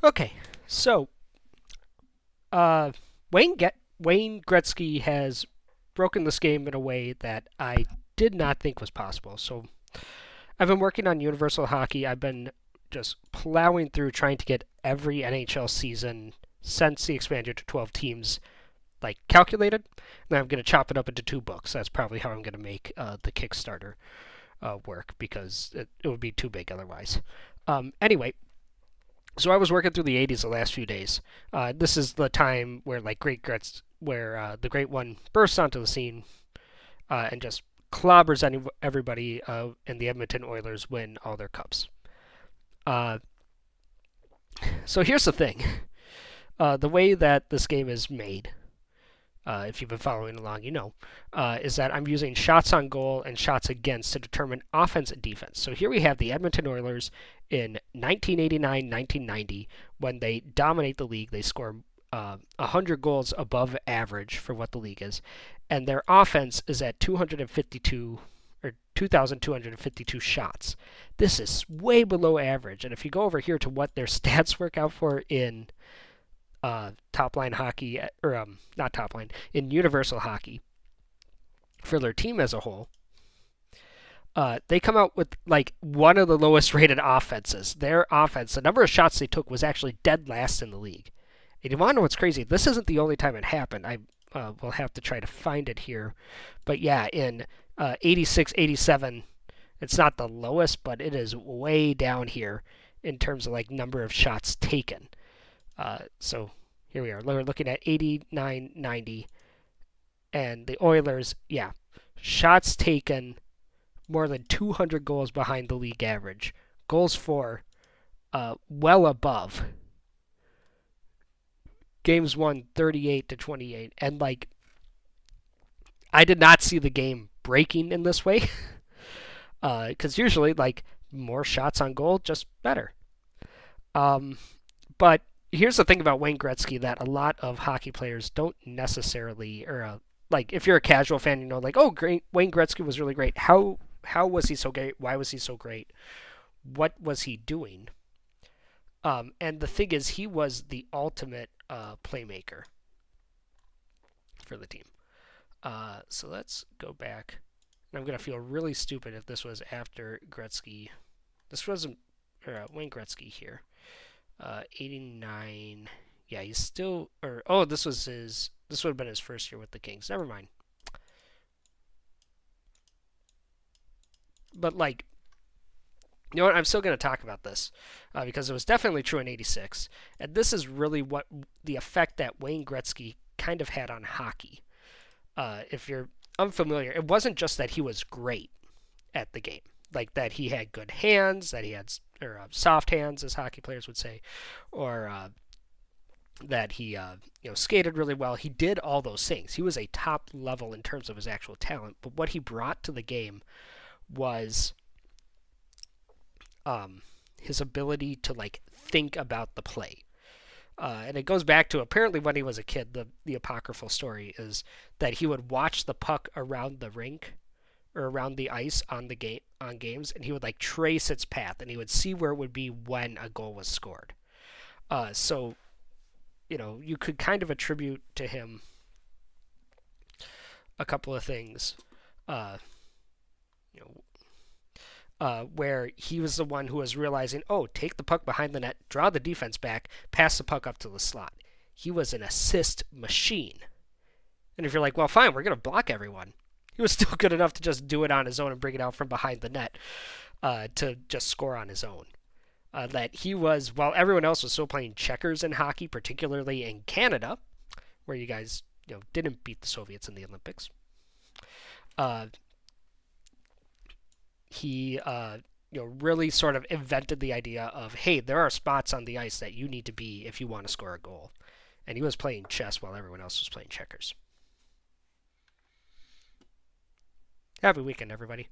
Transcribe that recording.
Okay, so uh, Wayne Gretzky has broken this game in a way that I did not think was possible. So I've been working on Universal Hockey. I've been just plowing through trying to get every NHL season since the expansion to 12 teams like calculated. And I'm going to chop it up into two books. That's probably how I'm going to make the Kickstarter work because it would be too big otherwise. Anyway, so I was working through the 80s the last few days. This is the time where the Great One bursts onto the scene and just clobbers everybody, and the Edmonton Oilers win all their cups. Uh, so here's the thing: the way that this game is made, if you've been following along, is that I'm using shots on goal and shots against to determine offense and defense. So here we have the Edmonton Oilers in 1989-1990 when they dominate the league. They score 100 goals above average for what the league is, and their offense is at 252 or 2,252 shots. This is way below average, and if you go over here to what their stats work out for in top line hockey, or not top line, in universal hockey for their team as a whole, they come out with like one of the lowest rated offenses. Their offense, the number of shots they took was actually dead last in the league. And you want to know what's crazy? This isn't the only time it happened. I will have to try to find it here. But yeah, in 86, 87, it's not the lowest, but it is way down here in terms of like number of shots taken. So here we are. We're looking at 89, 90, and the Oilers, yeah, shots taken more than 200 goals behind the league average. Goals for well above. Games won 38-28, and like I did not see the game breaking in this way, because usually like more shots on goal, just better. But here's the thing about Wayne Gretzky that a lot of hockey players don't necessarily, or like if you're a casual fan, like, oh, great, Wayne Gretzky was really great. How was he so great? Why was he so great? What was he doing? And the thing is, he was the ultimate playmaker for the team. So let's go back. I'm gonna feel really stupid if this was after Gretzky. This wasn't Wayne Gretzky here. 89. Yeah, he's still. Or oh, this was his. This would have been his first year with the Kings. Never mind. But like, you know what? I'm still going to talk about this because it was definitely true in '86, and this is really what the effect that Wayne Gretzky kind of had on hockey. If you're unfamiliar, it wasn't just that he was great at the game, like that he had good hands, that he had soft hands, as hockey players would say, or that he skated really well. He did all those things. He was a top level in terms of his actual talent, but what he brought to the game was his ability to like think about the play. And it goes back to apparently when he was a kid. The apocryphal story is that he would watch the puck around the rink or around the ice on games, and he would like trace its path, and he would see where it would be when a goal was scored. So you could kind of attribute to him a couple of things. You know, where he was the one who was realizing, oh, take the puck behind the net, draw the defense back, pass the puck up to the slot. He was an assist machine. And if you're like, well, fine, we're going to block everyone, he was still good enough to just do it on his own and bring it out from behind the net to just score on his own. That he was, while everyone else was still playing checkers in hockey, particularly in Canada, where you guys didn't beat the Soviets in the Olympics, uh, he really sort of invented the idea of, hey, there are spots on the ice that you need to be if you want to score a goal. And he was playing chess while everyone else was playing checkers. Happy weekend, everybody.